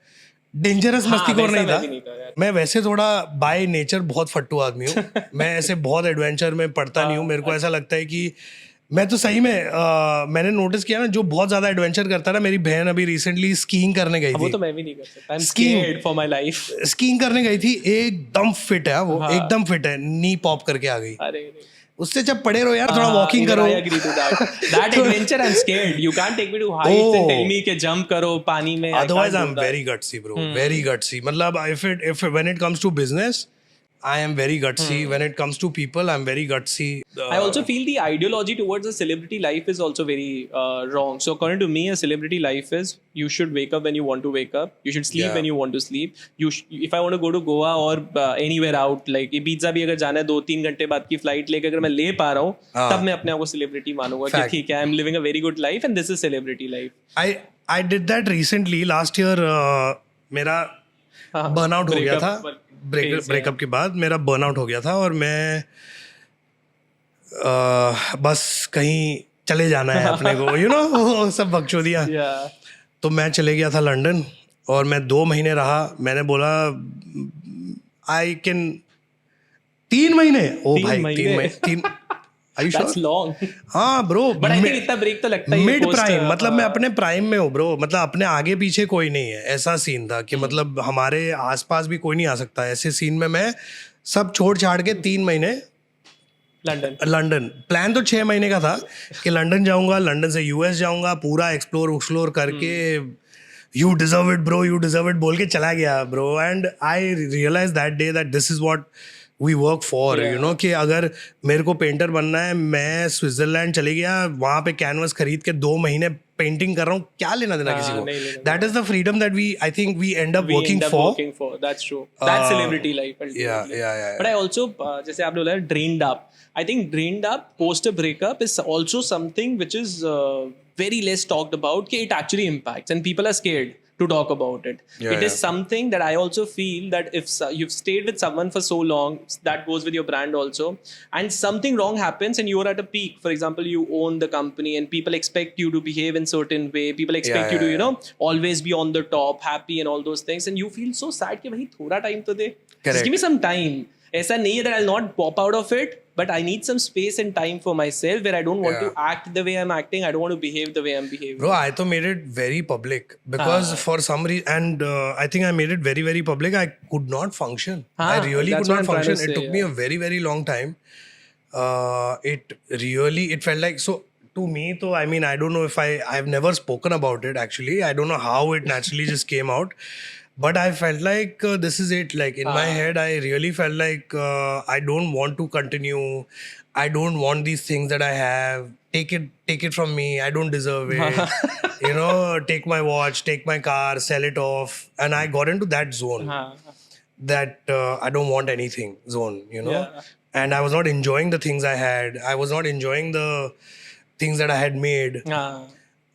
डेंजरस मस्तीखोर नहीं था. मैं वैसे थोड़ा बाय नेचर बहुत फट्टू आदमी हूँ. मैं ऐसे बहुत एडवेंचर में पढ़ता नहीं हूँ. मेरे को ऐसा लगता है कि मैं तो सही में मैंने नोटिस किया ना, जो बहुत ज्यादा एडवेंचर करता है ना, मेरी बहन अभी रिसेंटली स्कीइंग करने गई वो थी. तो मैं भी नहीं कर सकता. I am scared for my life. Skiing करने गई थी, एकदम फिट है वो, एकदम फिट है, नी पॉप करके आ गई. अरे उससे जब पड़े रहो यार, थोड़ा वॉकिंग करो. I agree to that. That adventure I'm scared. You can't take me to heights and tell me कि jump करो पानी में. Otherwise I'm very gutsy, bro. Very gutsy. मतलब if when it comes to business, I am very gutsy. When it comes to people, I'm very gutsy. I also feel the ideology towards a celebrity life is also very wrong. So according to me, a celebrity life is you should wake up when you want to wake up. You should sleep when you want to sleep. If I want to go to Goa or anywhere out, like Ibiza भी अगर जाना है 2-3 घंटे बाद की flight लेकर अगर मैं ले पा रहा हूँ, तब मैं अपने आप को सेलिब्रिटी मानूंगा कि ठीक है, I'm living a very good life and this is celebrity life. I did that recently. Last year मेरा बर्नआउट हो गया था. ब्रेकअप के बाद मेरा बर्नआउट हो गया था और मैं बस कहीं चले जाना है अपने को, यू नो, सब बकचोदियाँ. तो मैं चले गया था लंदन और मैं 2 महीने रहा. मैंने बोला आई कैन 3 महीने. ओ भाई 3 महीने. Are you sure? That's long. हाँ ब्रो, But I think इतना ब्रेक तो लगता ही है. मिड प्राइम, मतलब मैं अपने प्राइम में हूँ ब्रो. मतलब अपने आगे पीछे कोई नहीं है, ऐसा सीन था कि मतलब हमारे आसपास भी कोई नहीं आ सकता. ऐसे सीन में मैं सब छोड़ छाड़ के 3 महीने लंदन. प्लान तो 6 महीने का था कि लंदन जाऊंगा, लंदन से यूएस जाऊंगा, पूरा एक्सप्लोर करके you deserve it bro, you deserve it बोल के चला गया bro. And I realise that day that this is what we work for, you know, कि अगर मेरे को पेंटर बनना है, मैं स्विट्जरलैंड चले गया, वहाँ पे कैनवस खरीद के 2 महीने पेंटिंग कर रहा हूँ, क्या लेना देना किसी को. That is the freedom that we I think we end up working for. That's true. That's celebrity life. Yeah. But I also जैसे आपने बोला drained up. I think drained up post a breakup is also something which is very less talked about. कि it actually impacts and people are scared to talk about it. It is something that I also feel that if you've stayed with someone for so long, that goes with your brand also, and something wrong happens and you're at a peak. For example, you own the company and people expect you to behave in certain way. People expect you to, you know, always be on the top, happy and all those things. And you feel so sad कि भाई थोड़ा time तो दे. Just give me some time. ऐसा नहीं है that I'll not pop out of it, but I need some space and time for myself where I don't want to act the way I'm acting. I don't want to behave the way I'm behaving. Bro, I तो made it very public because for some reason, and I think I made it very, very public. I could not function. I really could not function. It took me a very, very long time. It felt like, so to me, though, I mean, I don't know if I've never spoken about it actually. I don't know how it naturally just came out. But I felt like this is it. Like in my head, I really felt like I don't want to continue. I don't want these things that I have. Take it from me. I don't deserve it. You know, take my watch, take my car, sell it off. And I got into that zone. That I don't want anything zone, you know. And I was not enjoying the things I had. I was not enjoying the things that I had made.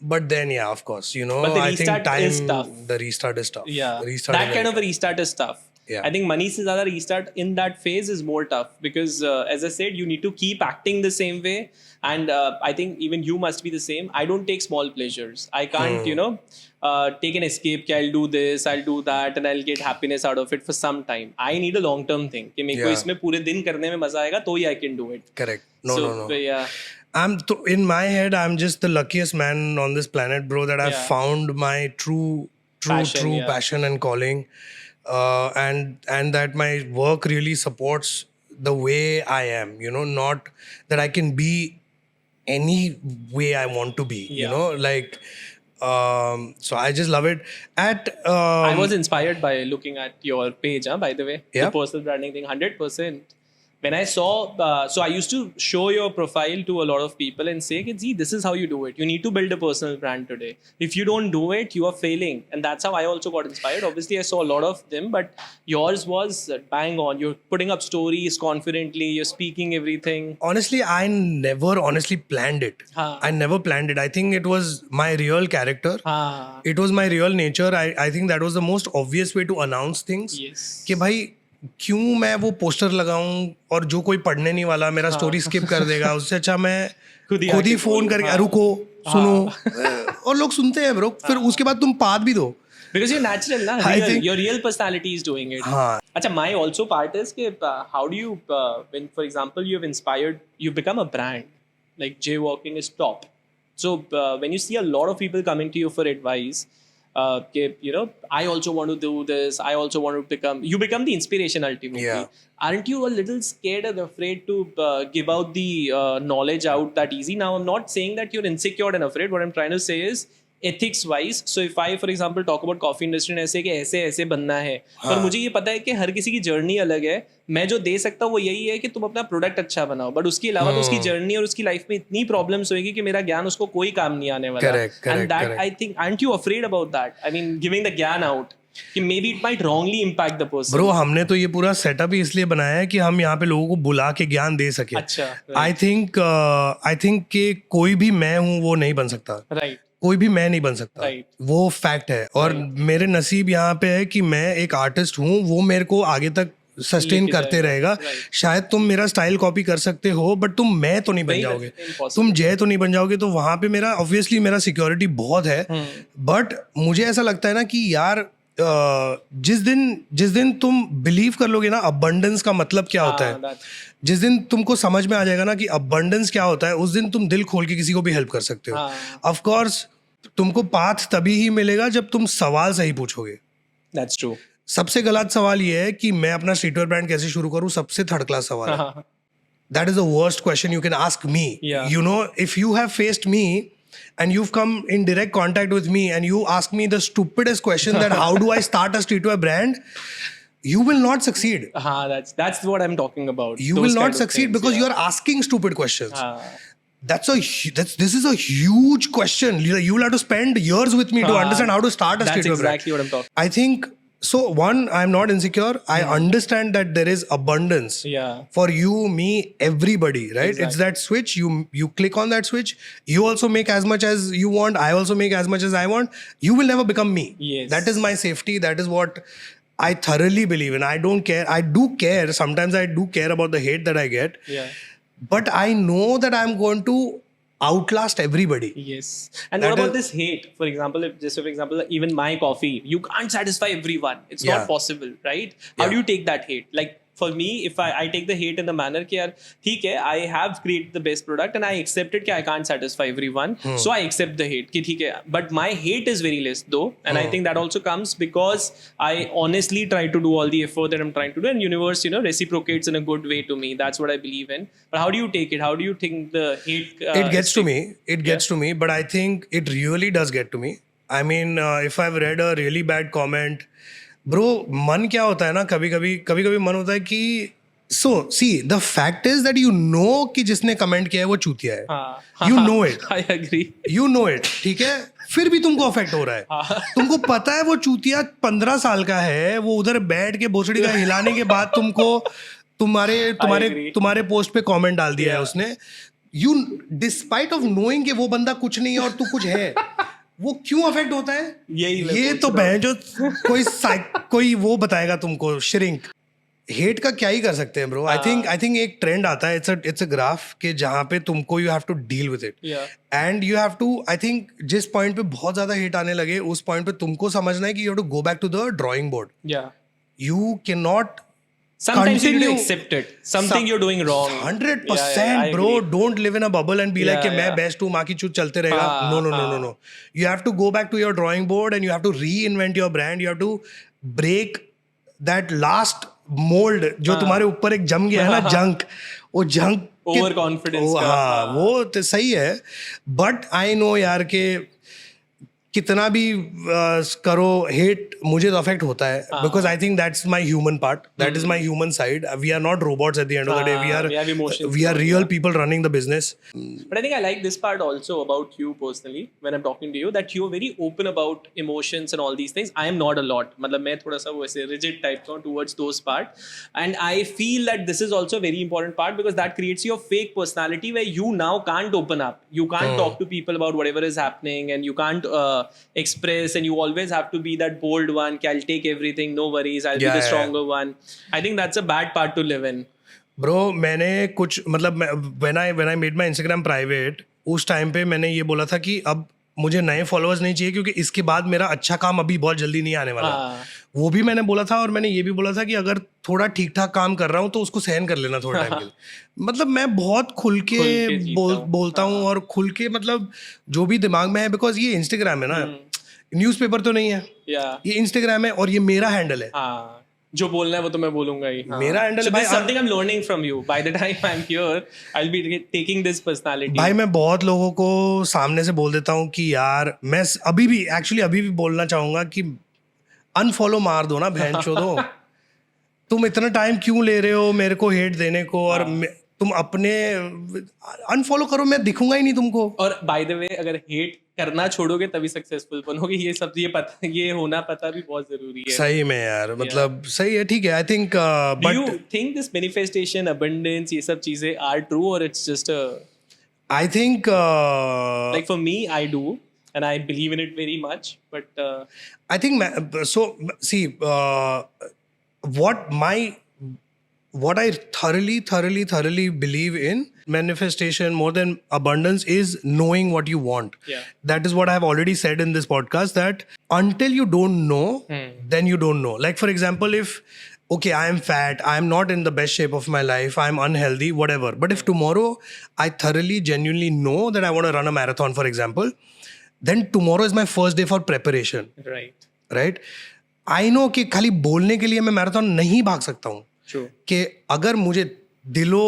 But then, yeah, of course, you know, I think time is tough. The restart is tough. Yeah, that kind of a restart is tough. Yeah. I think money se zyada restart in that phase is more tough because, as I said, you need to keep acting the same way, and I think even you must be the same. I don't take small pleasures. I can't, you know, take an escape. Ki I'll do this, I'll do that, and I'll get happiness out of it for some time. I need a long-term thing. कि मेरे को इसमें पूरे दिन करने में मजा आएगा, तो ही I can do it. Correct. No. Yeah. In my head, I'm just the luckiest man on this planet, bro, that I've found my true passion and calling, and that my work really supports the way I am, you know, not that I can be any way I want to be, you know, like, so I just love it. I was inspired by looking at your page, by the way, the personal branding thing, 100%. when I saw, so I used to show your profile to a lot of people and say, see, this is how you do it. You need to build a personal brand today. If you don't do it, you are failing. And that's how I also got inspired. Obviously, I saw a lot of them, but yours was bang on. You're putting up stories confidently. You're speaking everything. Honestly, I never honestly planned it. I never planned it. I think it was my real character. It was my real nature. I think that was the most obvious way to announce things. Yes. कि भाई क्यों मैं वो poster लगाऊं और जो कोई पढ़ने नहीं वाला मेरा स्टोरी स्किप कर देगा, उससे अच्छा मैं खुद ही फोन करके रुको सुनो और लोग सुनते हैं ब्रो, फिर उसके बाद तुम पाद भी दो. Because you're natural, na? Your real personality is doing it. Acha, my also part is कि how do you, when for example you've inspired, you've become a brand, like jaywalking is top. So when you see a lot of people coming to you for advice, you know, I also want to do this, I also want to you become the inspiration ultimately. Yeah. Aren't you a little scared and afraid to give out the knowledge out that easy? Now, I'm not saying that you're insecure and afraid. What I'm trying to say is, ethics wise, so if I for example talk about coffee industry and ऐसे कि ऐसे बनना है, पर मुझे ये पता है कि हर किसी की जर्नी अलग है. मैं जो दे सकता हूँ वो यही है कि तुम अपना प्रोडक्ट अच्छा बनाओ, बट उसके अलावा तो उसकी जर्नी और उसकी लाइफ में इतनी प्रॉब्लम्स होगी कि मेरा ज्ञान उसको कोई काम नहीं आने वाला. And that I think, aren't you afraid about that? I mean, giving the ज्ञान out कि maybe it might wrongly impact the person. Bro, हमने तो ये पूरा सेटअप ही इसलिए बनाया है कि हम यहाँ पे लोगों को बुला के ज्ञान दे सके. अच्छा. आई थिंक कि कोई भी मैं हूँ वो नहीं बन सकता. राइट. कोई भी मैं नहीं बन सकता. वो फैक्ट है. और मेरे नसीब यहाँ पे है कि मैं एक आर्टिस्ट हूँ, वो मेरे को आगे तक सस्टेन करते रहेगा. शायद तुम मेरा स्टाइल कॉपी कर सकते हो, बट तुम मैं तो नहीं बन जाओगे, तुम जय तो नहीं बन जाओगे. तो वहां पे मेरा ऑब्वियसली मेरा सिक्योरिटी बहुत है. बट मुझे ऐसा लगता है ना कि यार जिस दिन तुम बिलीव कर लोगे ना अबंडेंस का मतलब क्या होता है, जिस दिन तुमको समझ में आ जाएगा ना कि अबंडेंस क्या होता है, उस दिन तुम दिल खोल के किसी को भी हेल्प कर सकते हो. ऑफ कोर्स तुमको पाथ तभी ही मिलेगा जब तुम सवाल सही पूछोगे. That's true. सबसे गलत सवाल ये है कि मैं अपना स्ट्रीटवेयर ब्रांड कैसे शुरू करूं, सबसे थर्ड क्लास सवाल है. That is the worst question you can ask me. You know, if you have faced me and you've come in direct contact with me and you ask me the stupidest question that how do I start a streetwear brand, you will not succeed. That's what I'm talking about. You will not succeed because you are asking stupid questions. This is a huge question. You will have to spend years with me to understand how to start a streetwear brand. That's exactly what I'm talking. I think so. One, I'm not insecure. I understand that there is abundance for you, me, everybody, right? Exactly. It's that switch. You click on that switch. You also make as much as you want. I also make as much as I want. You will never become me. Yes. That is my safety. That is what I thoroughly believe in. I don't care. I do care. Sometimes I do care about the hate that I get. But I know that I'm going to outlast everybody. Yes. And what about this hate? For example, even my coffee, you can't satisfy everyone. It's not possible, right? How do you take that hate? Like, for me, if I take the hate in the manner कि यार ठीक है, I have created the best product and I accepted कि I can't satisfy everyone, so I accept the hate कि ठीक है, but my hate is very less though, and I think that also comes because I honestly try to do all the effort that I'm trying to do, and universe, you know, reciprocates in a good way to me. That's what I believe in. But how do you take it? How do you think the hate? It gets to me. It gets to me, but I think it really does get to me. I mean, if I've read a really bad comment, bro, मन क्या होता है ना, कभी कभी मन होता है कि see the fact is that you know कि जिसने कमेंट किया है वो चूतिया है. You know it. I agree. You know it. ठीक है, फिर भी तुमको अफेक्ट हो रहा है. तुमको पता है वो चूतिया 15 साल का है, वो उधर बैठ के भोसड़ी का हिलाने के बाद तुमको तुम्हारे पोस्ट पे कमेंट डाल दिया है उसने. यू डिस्पाइट ऑफ नोइंग कि वो बंदा कुछ नहीं है और तू कुछ है, वो क्यों अफेक्ट होता है? ये तो बहन जो कोई वो बताएगा तुमको. श्रिंक हेट का क्या ही कर सकते हैं ब्रो. आई थिंक एक ट्रेंड आता है, इट्स अ ग्राफ के जहाँ पे तुमको you have to deal with it and you have to, I think जिस पॉइंट पे बहुत ज्यादा हेट आने लगे उस पॉइंट पे तुमको समझना है कि you have to go back to the drawing board. You can not. Sometimes you need to accept it. Something you're doing wrong. 100%, bro. Don't live in a bubble and be like कि मैं best हूँ, माँ की चूत चलते रहेगा. No. You have to go back to your drawing board and you have to reinvent your brand. You have to break that last mold जो तुम्हारे ऊपर एक जम गया है ना, junk. वो junk. Over confidence. हाँ, वो तो सही है. But I know यार के कितना भी करो हेट मुझे तो अफेक्ट होता है because I think that's my human part that is my human side we are not robots at the end of the day we are real people running the business. But I think I like this part also about you personally when I'm talking to you, that you're very open about emotions and all these things. I am not a lot. मतलब मैं थोड़ा सा वैसे rigid type का towards those part, and I feel that this is also a very important part because that creates your fake personality where you now can't open up. You can't talk to people about whatever is happening, and you can't express, and you always have to be that bold one. I'll take everything, no worries. I'll be the stronger one. I think that's a bad part to live in. Bro मैंने कुछ मतलब when I made my Instagram private उस time पे मैंने ये बोला था कि अब मुझे नए फॉलोअर्स नहीं चाहिए क्योंकि इसके बाद मेरा अच्छा काम अभी बहुत जल्दी नहीं आने वाला. वो भी मैंने बोला था और मैंने ये भी बोला था कि अगर थोड़ा ठीक ठाक काम कर रहा हूँ तो उसको सहन कर लेना थोड़ा टाइम के लिए. मतलब मैं बहुत खुल के बोलता हूँ और खुल के मतलब जो भी दिमाग में है बिकॉज ये इंस्टाग्राम है ना, न्यूज़पेपर तो नहीं है, ये इंस्टाग्राम है और ये मेरा हैंडल है. जो बोलना है वो तो मैं बोलूंगा ही. मेरा handle so this is something I'm learning from you. By the time I'm here, I'll be taking this personality. भाई मैं बहुत लोगों को सामने से बोल देता हूँ कि यार मैं अभी भी बोलना चाहूंगा कि अनफॉलो मार दो ना बहन चोदो. तुम इतना टाइम क्यों ले रहे हो मेरे को हेट देने को और तुम अपने अनफॉलो करो, मैं दिखूंगा ही नहीं तुमको. और बाय द वे अगर हेट करना छोड़ोगे तभी सक्सेसफुल बनोगे. ये सब ये होना पता भी बहुत जरूरी है. सही में यार मतलब सही है, ठीक है. I think but you think this manifestation abundance ये सब चीजें आर ट्रू और it's just I think like for me I do and I believe in it very much, but I think so see what I thoroughly believe in manifestation more than abundance is knowing what you want. That is what I have already said in this podcast, that until you don't know then you don't know. Like for example, if okay, I am fat, I am not in the best shape of my life, I am unhealthy, whatever, but if tomorrow I thoroughly genuinely know that I want to run a marathon for example, then tomorrow is my first day for preparation. Right I know कि खाली बोलने के लिए मैं marathon नहीं भाग सकता हूँ. कि अगर मुझे दिलो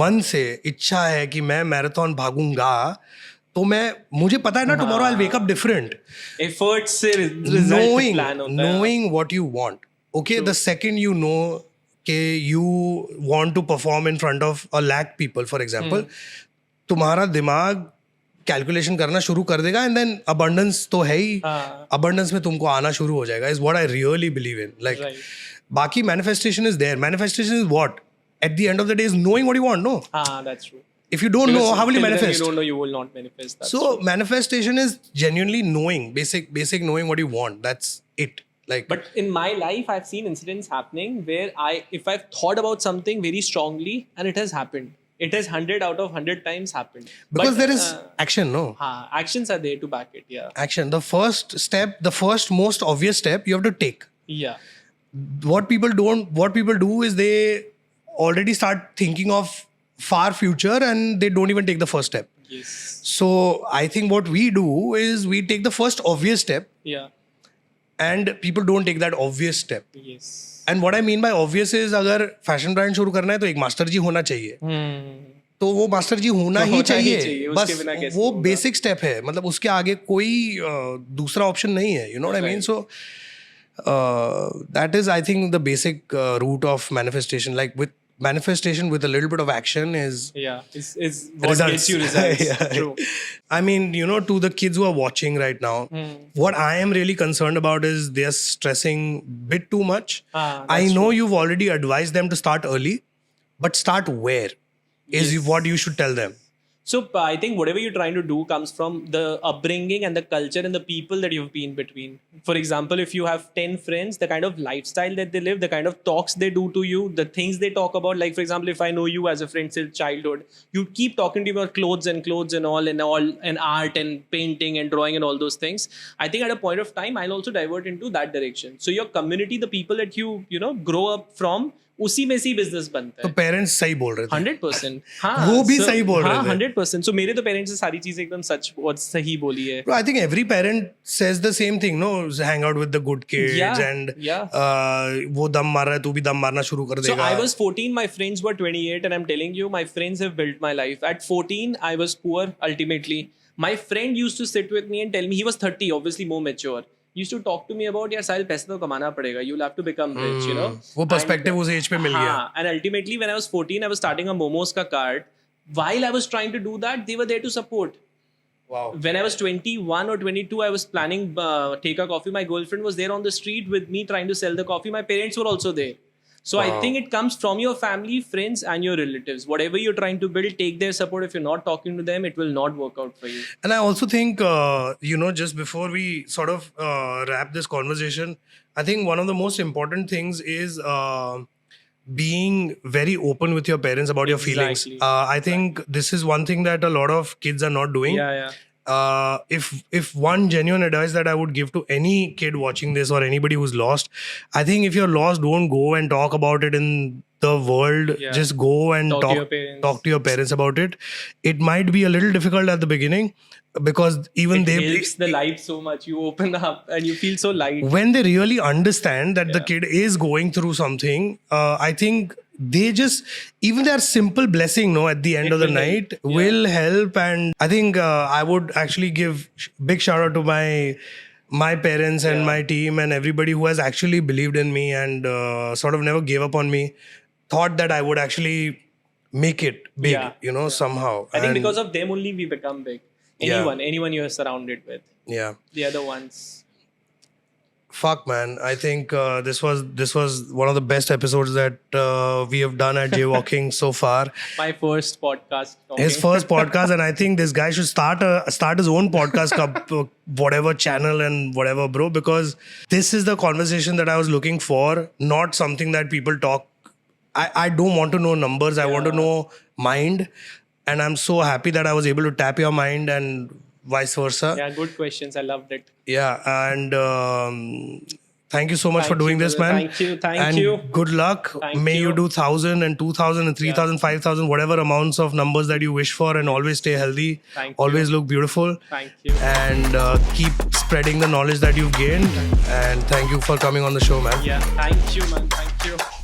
मन से इच्छा है कि मैं मैराथन भागूंगा तो मुझे पता है ना tomorrow I'll wake up different. Efforts से result plan होता है. Knowing what you want. Okay, the second you know कि you want to perform in front of 100,000 people for example, तुम्हारा दिमाग कैलकुलेशन करना शुरू कर देगा एंड देन अबंडेंस तो है ही, अबंडेंस में तुमको आना शुरू हो जाएगा. Is what I really believe in. Like बाकी manifestation is there. Manifestation is what at the end of the day is knowing what you want. No, that's true. If you don't know, how will you manifest? You don't know, you will not manifest. That's so true. Manifestation is genuinely knowing, basic knowing what you want. That's it. Like, but in my life I've seen incidents happening where if I've thought about something very strongly and it has happened. It has 100 out of 100 times happened. Because there is action, no? Actions are there to back it, Action. The first step, the first most obvious step you have to take. What people do is they already start thinking of far future and they don't even take the first step. So I think what we do is we take the first obvious step. And people don't take that obvious step. And what I mean by obvious is अगर fashion brand शुरू करना है तो एक master जी होना चाहिए. तो वो मास्टर जी होना ही चाहिए. बस वो बेसिक स्टेप है. मतलब उसके आगे कोई दूसरा ऑप्शन नहीं है. You know what I mean? So that is I think the basic root of manifestation. Like with manifestation with a little bit of action is what results. Gets you results. True. I mean, you know, to the kids who are watching right now, what I am really concerned about is they're stressing bit too much. I know true. You've already advised them to start early, but start where is what you should tell them. So I think whatever you're trying to do comes from the upbringing and the culture and the people that you've been between. For example, if you have 10 friends, the kind of lifestyle that they live, the kind of talks they do to you, the things they talk about. Like for example, if I know you as a friend since childhood, you keep talking to me about clothes and all and art and painting and drawing and all those things. I think at a point of time, I'll also divert into that direction. So your community, the people that you know grow up from, उसी में से business बनता है. तो parents सही बोल रहे थे. 100%. वो भी सही बोल रहे थे. 100%. So मेरे तो पेरेंट्स से सारी चीजें एकदम सच और सही बोली है. I think every parent says the same thing, no? Hang out with the good kids and वो दम मार रहा है तू भी दम मारना शुरू कर देगा. So I was 14, my friends were 28 and I'm telling you my friends have built my life. At 14 I was poor ultimately. My friend used to sit with me and tell me, he was 30, obviously more mature. He used to talk to me about, यार साहिल पैसे तो कमाना पड़ेगा. You'll have to become rich, you know. वो perspective उस age पे मिल गया. हाँ, and ultimately when I was 14, I was starting a momos ka cart. While I was trying to do that, they were there to support. Wow. When I was 21 or 22, I was planning Thekka Coffee. My girlfriend was there on the street with me trying to sell the coffee. My parents were also there. So I think it comes from your family, friends, and your relatives. Whatever you're trying to build, take their support. If you're not talking to them, it will not work out for you. And I also think, just before we sort of wrap this conversation, I think one of the most important things is being very open with your parents about your feelings. I think this is one thing that a lot of kids are not doing. Yeah. If one genuine advice that I would give to any kid watching this or anybody who's lost, I think if you're lost, don't go and talk about it in the world. Yeah. Just go and talk to your parents about it. It might be a little difficult at the beginning because even it helps the life so much. You open up and you feel so light. When they really understand that the kid is going through something, I think they just, even their simple blessing at the end of the night will help. And I think I would actually give big shout out to my parents and my team and everybody who has actually believed in me and sort of never gave up on me, thought that I would actually make it big, somehow. I think because of them only we become big. Anyone you're surrounded with. Yeah. The other ones. Fuck, man. I think this was one of the best episodes that we have done at Jaywalking so far. My first podcast. His first podcast, and I think this guy should start his own podcast, whatever channel and whatever, bro, because this is the conversation that I was looking for, not something that people talk. I don't want to know numbers. I want to know mind. And I'm so happy that I was able to tap your mind and vice versa. Yeah, good questions. I loved it. Yeah, and thank you so much for doing this, man. Thank you. Good luck. May you do 1,000 and 2,000 and 3,000, 5,000, whatever amounts of numbers that you wish for, and always stay healthy. Always look beautiful. Thank you. And keep spreading the knowledge that you've gained. And thank you for coming on the show, man. Yeah, thank you, man. Thank you.